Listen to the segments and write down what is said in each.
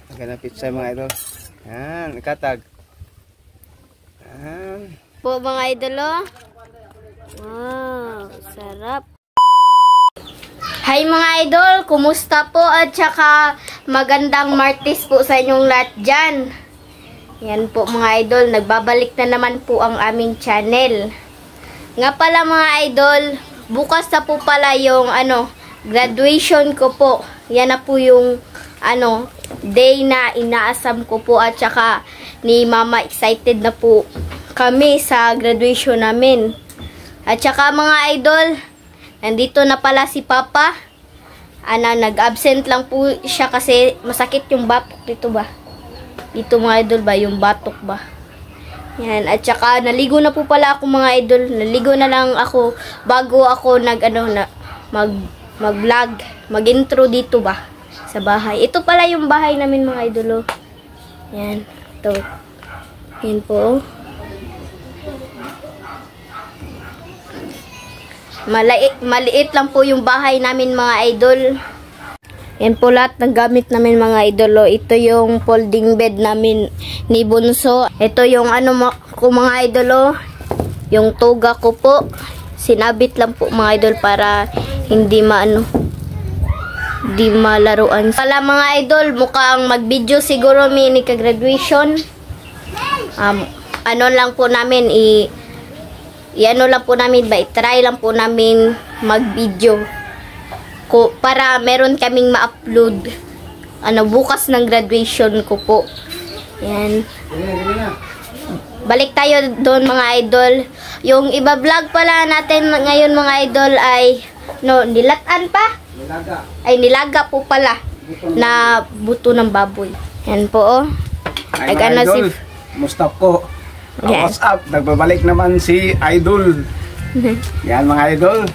Maganda pizza mga idol. Yan, ikatag. Yan. Po mga idol, oh. Wow, sarap. Hi mga idol, kumusta po at saka magandang Martes po sa inyong lahat dyan. Yan po mga idol, nagbabalik na naman po ang aming channel. Nga pala mga idol, bukas na po pala yung graduation ko po. Yan na po yung day na inaasam ko po at saka ni Mama excited na po kami sa graduation namin. At saka mga idol, nandito na pala si Papa. Nag-absent lang po siya kasi masakit yung batok dito ba? Dito mga idol ba, yung batok ba? Yan, at saka naligo na po pala ako mga idol. Naligo na lang ako bago ako mag-vlog, mag-intro dito ba sa bahay. Ito pala yung bahay namin mga idol. Yan, ito. Yan po. Maliit lang po yung bahay namin mga idol. Yan po lahat ng gamit namin mga idol. Ito yung folding bed namin ni Bunso. Ito yung ko mga idol. Yung toga ko po. Sinabit lang po mga idol para hindi di malaruan. Pala mga idol, mukhang mag-video siguro mini ka-graduation. Lang po namin lang po namin ba, i-try lang po namin mag-video para meron kaming ma-upload bukas ng graduation ko po. Yan. Balik tayo doon mga idol. Yung iba-vlog pala natin ngayon mga idol ay nilatan pa? Nilaga. Ay nilaga po pala na buto ng baboy. Yan po oh. Ay mga idol, musta po? Yes. What's up? Nagbabalik naman si Idol. Yan mga idol.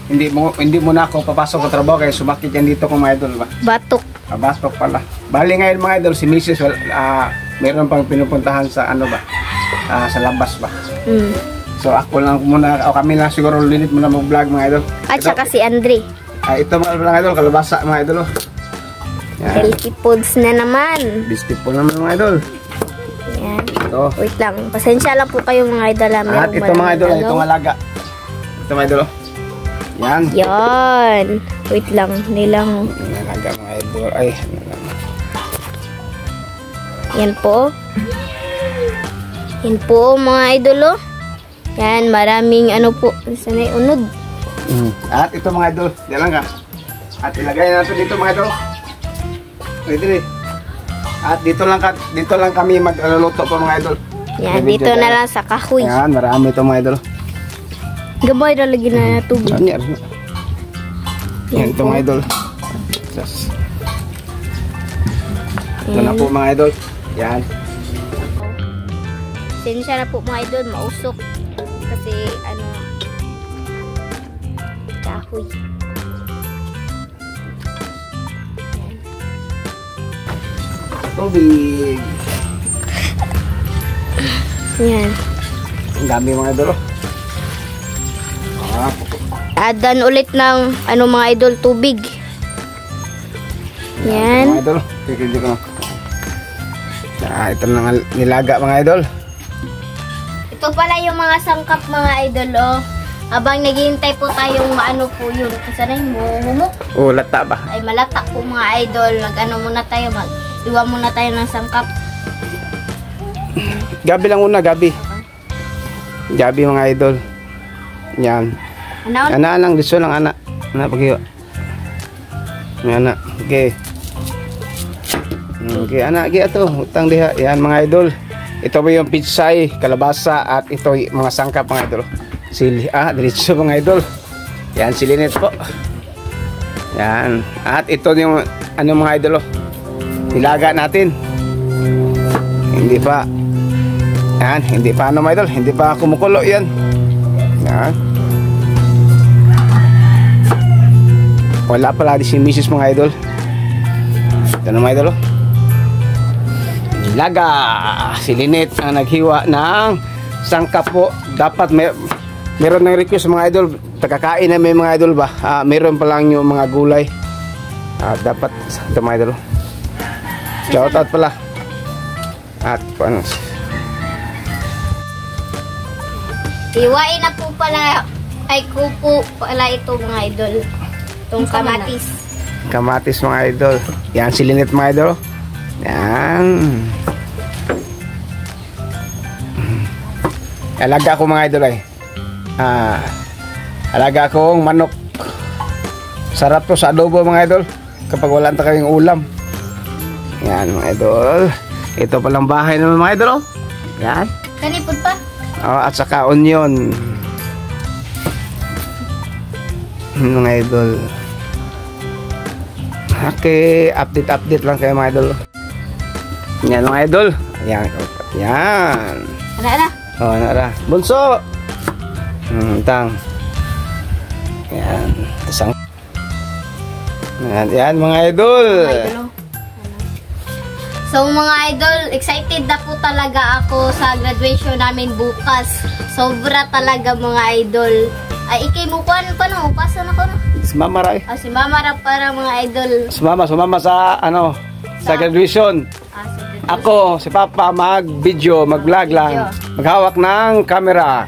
Hindi mo na ako papasok sa trabaho kaya sumakit yan dito kung mga idol ba? Batok. Batok pala. Bali ngayon mga idol, si Mrs. Meron pang pinupuntahan sa sa labas ba? So ako lang muna, o kami lang siguro linit muna mag-vlog mga idol. At saka si Andre. Ito mga idol, kalabasa mga idol. Healthy foods na naman. Biscuit po naman mga idol. Yan. Ito. Wait lang. Pasensya lang po kayo mga idol. At ito mga idol, itong alaga. Ito mga idol. Yan. Yan. Wait lang. Nilang. Alaga mga idol. Ay. Yan po. Yan po mga idol. Yan. Maraming po. Sanay unod. At ito mga idol. Yan lang ka. At ilagay na ito dito mga idol. Pwede rin. At dito lang kami magluluto po mga idol. Yan, dito na lang sa kahoy. Yan, marami ito mga idol. Gabay na lagi na tubig. Yan ito mga idol. Ito na po mga idol. Yan. Sensya na po mga idol, mausok. Kasi kahoy. Tubig. Yan. Ang dami mga idol. Adan ulit ng mga idol tubig. Yan. Mga idol. Kikindi ko. Ito na nilaga mga idol. Ito pala yung mga sangkap mga idol. Habang naghihintay po tayong po yun. Kasi na yung humumuk. Lata ba? Ay malata po mga idol. Muna tayo. Iwa muna tayo ng sangkap. Gabi lang una, gabi. Gabi mga idol. Yan. Ana lang, diso lang ana. Ana pagyo. Ana. Okay. Okay, ana gi ato, utang diha. Yan mga idol. Ito po yung pitsay, kalabasa at ito mga sangkap mga idol. Diretso mga idol. Yan si Linet po. Yan. At ito yung mga idol. Nilaga natin. Hindi pa. Yan, hindi pa mga idol, hindi pa kumukulo yan. Yan. Wala pala di si Mrs. mga idol. Ito na mga idol. Nilaga. Si Linet ang naghiwa ng sangkap po. Dapat meron ng request mga idol. Takakain na may mga idol ba? Meron pa lang yung mga gulay. Dapat ito mga idol. Shoutout pala. At ano? Iwain na po pala. Ay kupo pala ito mga idol. Itong kamatis. Kamatis mga idol. Yan si Lynette mga idol. Yan. Alaga ko mga idol ay. Alaga kong manok. Sarap to sa adobo mga idol. Kapag wala na kaming ulam. Yan mga idol. Ito palang bahay naman mga idol. Yan. Kanipod pa. At saka onion. Mga idol. Okay, update lang kayo mga idol. Yan mga idol. Yan. Yan. Ano? Nara. Bunso. Tang. Yan. Isang. Yan mga idol. So mga idol, excited na po talaga ako sa graduation namin bukas. Sobra talaga mga idol. Ay, ikay mo kuhan pa no? Pasan ako no? Si Mama Ray. Si Mama Ray para mga idol. Sumama sa ano? Sa graduation. Ako, si Papa mag-video, mag-vlog lang. Maghawak ng camera.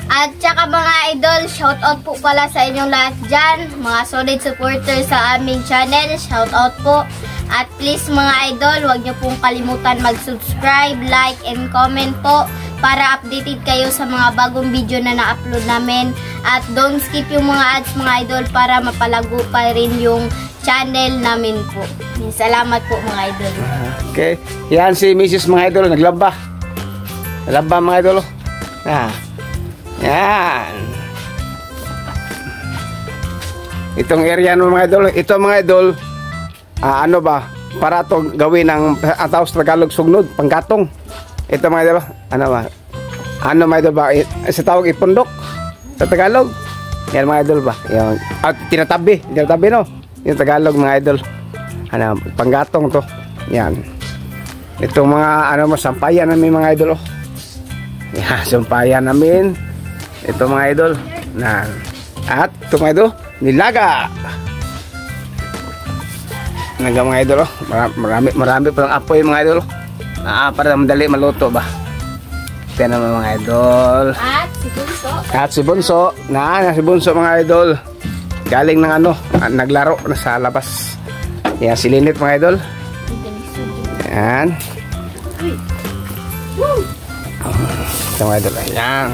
At saka mga idol, shoutout po pala sa inyong lahat dyan. Mga solid supporters sa aming channel, shoutout po. At please mga idol, huwag niyo pong kalimutan mag-subscribe, like, and comment po para updated kayo sa mga bagong video na na-upload namin. At don't skip yung mga ads mga idol para mapalago pa rin yung channel namin po. Salamat po mga idol. Okay. Yan si Mrs. mga idol, naglaba. Naglaba mga idol. Yan. Itong area ng mga idol, ito mga idol, ano ba, para to gawin ng ataos Tagalog sugnod, panggatong. Ito mga idol, ano ba? Ano mga idol ba? Sa tawag ipundok sa Tagalog. Yan mga idol ba? Yan. At tinatabi no? Yung Tagalog mga idol. Ano, panggatong to. Yan. Ito mga ano sampayan namin mga idol. Oh. Yan, sampayan namin. Ito mga idol. Na. At ito mga idol, nilaga. Naga mga idol. Oh. Marami palang apoy mga idol. Para madali maluto ba. Ito naman mga idol. At si Bunso. Si Bunso mga idol. Galing ng ano, naglaro na sa labas. Yan si Lynette mga idol. Yan. Ito mga idol. Yan.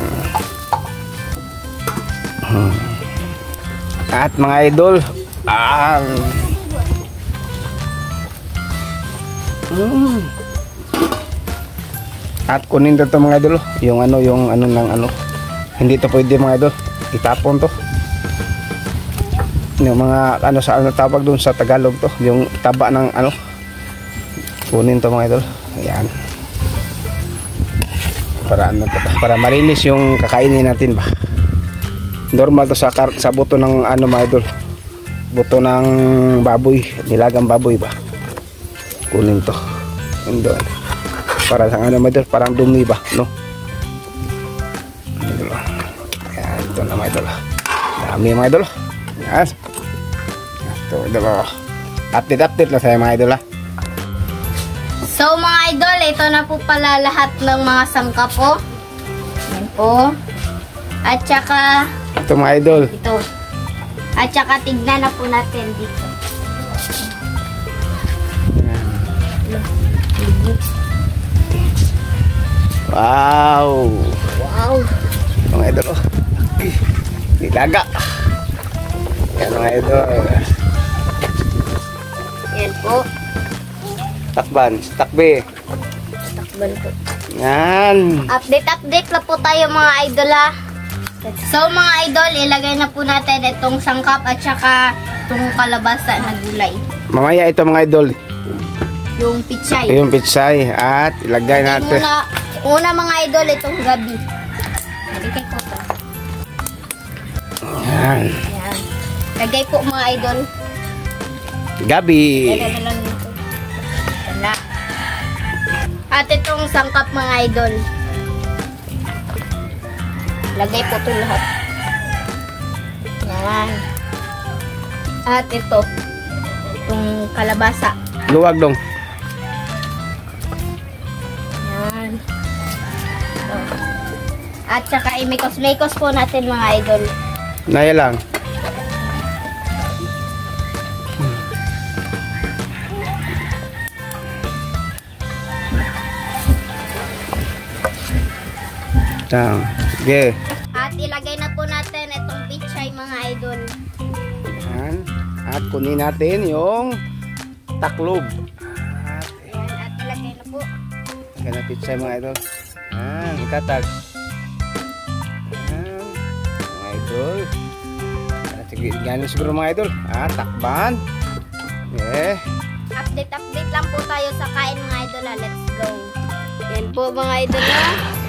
At mga idol, at kunin to mga idol, yung ano ng ano. Hindi to pwede mga idol. Itapon to. Yung mga ano sa ano tawag doon sa Tagalog to, yung taba ng ano. Kunin to mga idol. Ayan. Para ano to, para malinis yung kakainin natin ba. Normal to sa buto ng ano mga idol. Buto ng baboy, nilagang baboy ba. Kunin to. Doon. Para sa ano mga idol, parang dumi ba, no? Ayan, ito na mga idol. Dami mga idol. Yes. Ito, update lang sa mga idol ha. So mga idol, ito na po pala lahat ng mga sangkap po. Yan po. At saka ito mga idol. Ito. At saka tignan na po natin dito. Wow. Ito mga idol. Nilaga. Yan mga idol. Yan po. Takban po. Yan. Update lang po tayo mga idol ha. So mga idol, ilagay na po natin itong sangkap at saka itong kalabasa na gulay. Mamaya ito mga idol. Yung pichay. Yung pichay at ilagay natin. Una mga idol, itong gabi. Lagay ko ito. Yan. Yan. Lagay po mga idol. Gabi. Lagay na lang ito. Wala. At itong sangkap mga idol. Lagay po ito lahat. Yan. At ito. Itong kalabasa. Luwag dong. At saka imikos-mikos po natin mga idol. Naya lang. Sige. At ilagay na po natin itong pichay mga idol. Yan. At kunin natin yung taklob. Ayan, at ilagay na po. Lagyan na pizza mga idol. Yan. Ikatag. Yan. Mga idol. At sige, yan siguro mga idol. Takban. Okay. Update lang po tayo sa kain mga idol. Let's go. Yan po mga idol.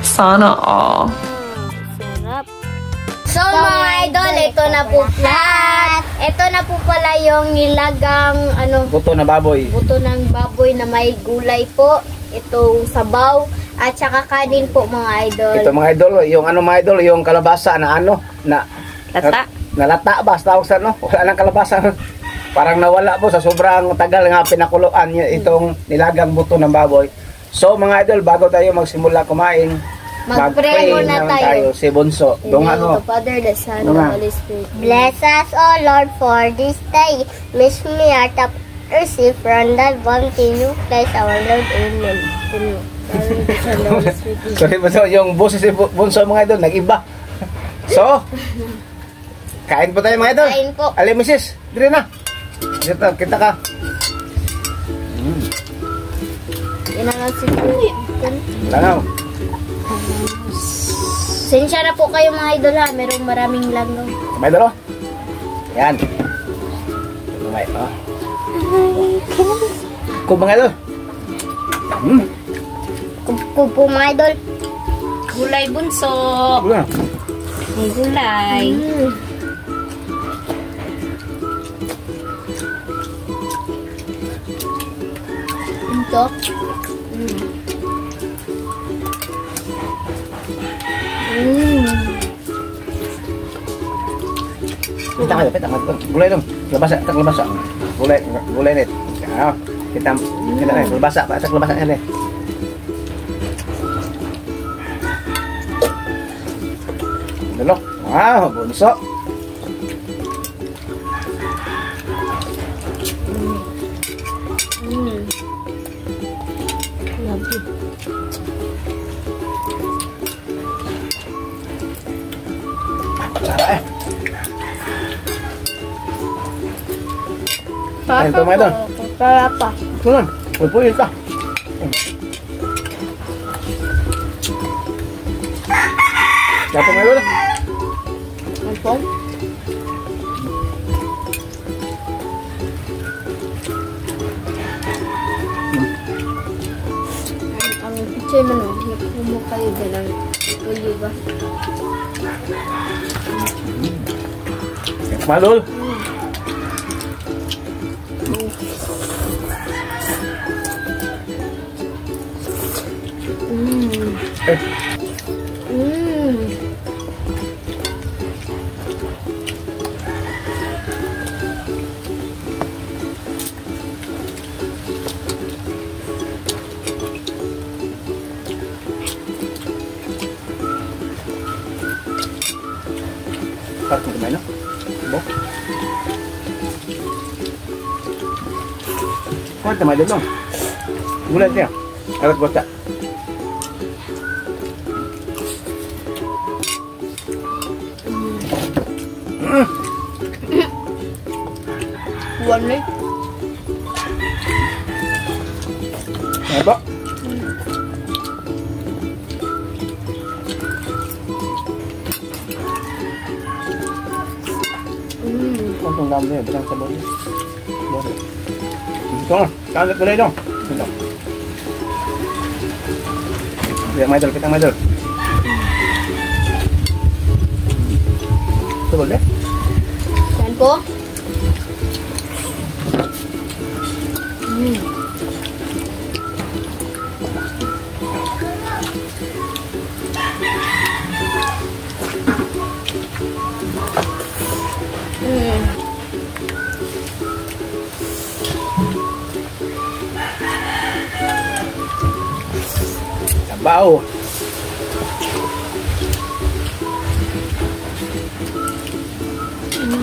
Sana all. Sarap. So mga idol, ito na po flat. Ito na po pala yung nilagang Buto na baboy. buto ng baboy na may gulay po. Itong sabaw at saka kanin po mga idol. Ito mga idol, yung mga idol, yung kalabasa na Lata. Nalata ba? Tawag sa wala nang kalabasa. Parang nawala po sa sobrang tagal nga pinakuluan itong nilagang buto ng baboy. So mga idol, bago tayo magsimula kumain, Mag-pray muna naman tayo. Si Bunso. Doon The Father, the Son, and the Holy Spirit. Bless us, O Lord, for this day. Miss me at the receive from that bounty you place our Lord. Amen. Sorry Bunso, yung boses si Bunso mga idol, nag-iba. So, kain po tayo mga idol. Kain po. Ali, misis, dire na. Kita ka. Yan ang siguro. Langaw. Sensya na po kayo mga idol ha. Merong maraming langaw. May dalo. Yan. May Kung mga idol. Kupo mga idol. Gulay bunso. Wala. Ang gulay. Ito. Kita kayo, kita kayo. Gulay dong. Labasa, tak labasa. Gulay net. Kita na, labasa, tak labasa niya. Dalo. Wow, Bunso. Sarap Ayun, ito mga idol. Sarap pa. Ito lang. Pulpulin ka. Dapat mga idol. Ito. Ang picture mo no, napumo kayo dyan ang ulo ba? Malul. Parang kumain na. Bo. Kumain naman dito. Gulat niya. Alat bota. Buwan na Apa? Untung dalam dia, bukan sabun. Boleh. Tolong, kaget boleh dong. Tolong. Biar maidol, kita maidol. Itu boleh? Yan po. Bau. Tubig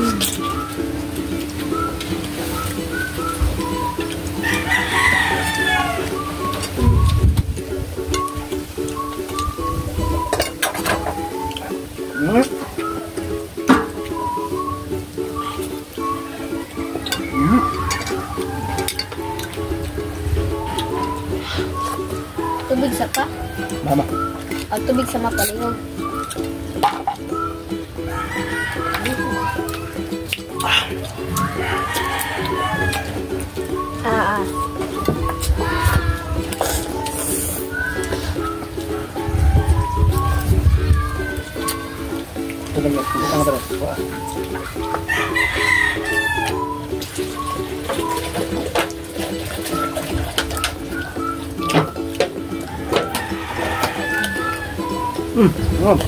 sa pa? Mama. Ang tubig sa mapalihog. Ah. Oh.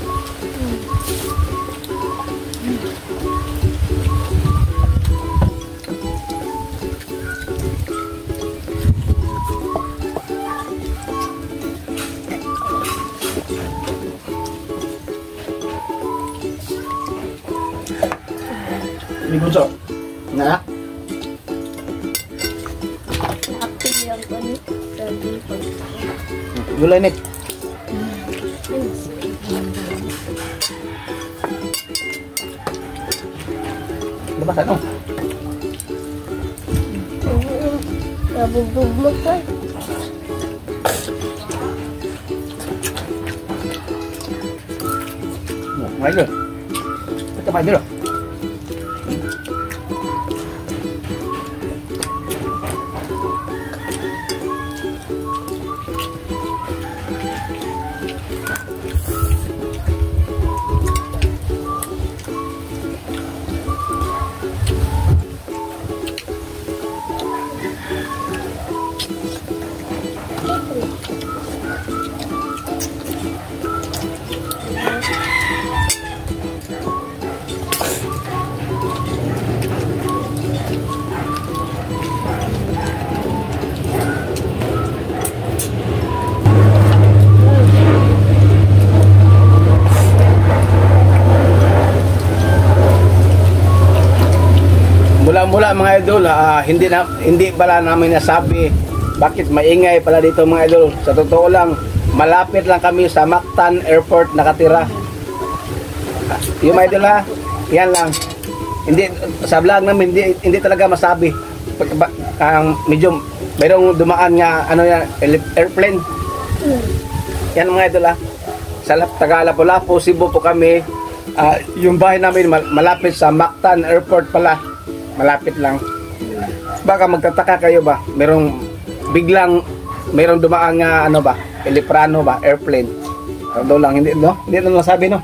Ini busok. Nah. Happy yung ano. Gulay nih. Lepas ano? Nabubog mo pa. Ngay rồi. Kita main dulu. Mula-mula mga idol, hindi pala namin nasabi bakit maingay pala dito mga idol. Sa totoo lang, malapit lang kami sa Mactan Airport nakatira. Yung mga idol yan lang. Hindi sa vlog namin hindi talaga masabi. Medyo mayroong dumaan nga ano yan, airplane. Yan mga idol Sa Taga-Lapu-Lapu, Cebu po kami. Yung bahay namin malapit sa Mactan Airport pala. Malapit lang. Baka magtataka kayo ba? Merong dumaan nga ano ba? Eliprano ba? Airplane. Daw lang hindi no? Hindi na masabi no.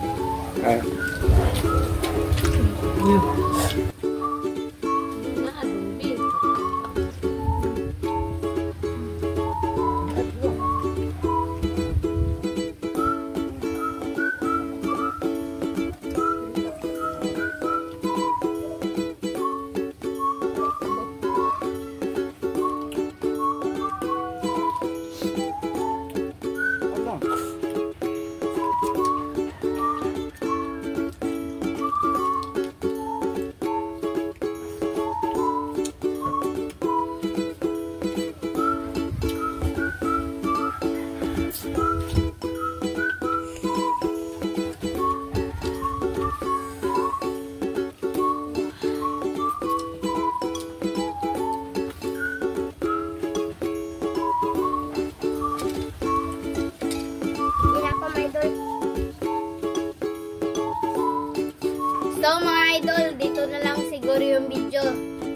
So mga idol, dito na lang siguro yung video.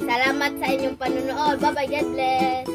Salamat sa inyong panonood. Bye-bye, God bless!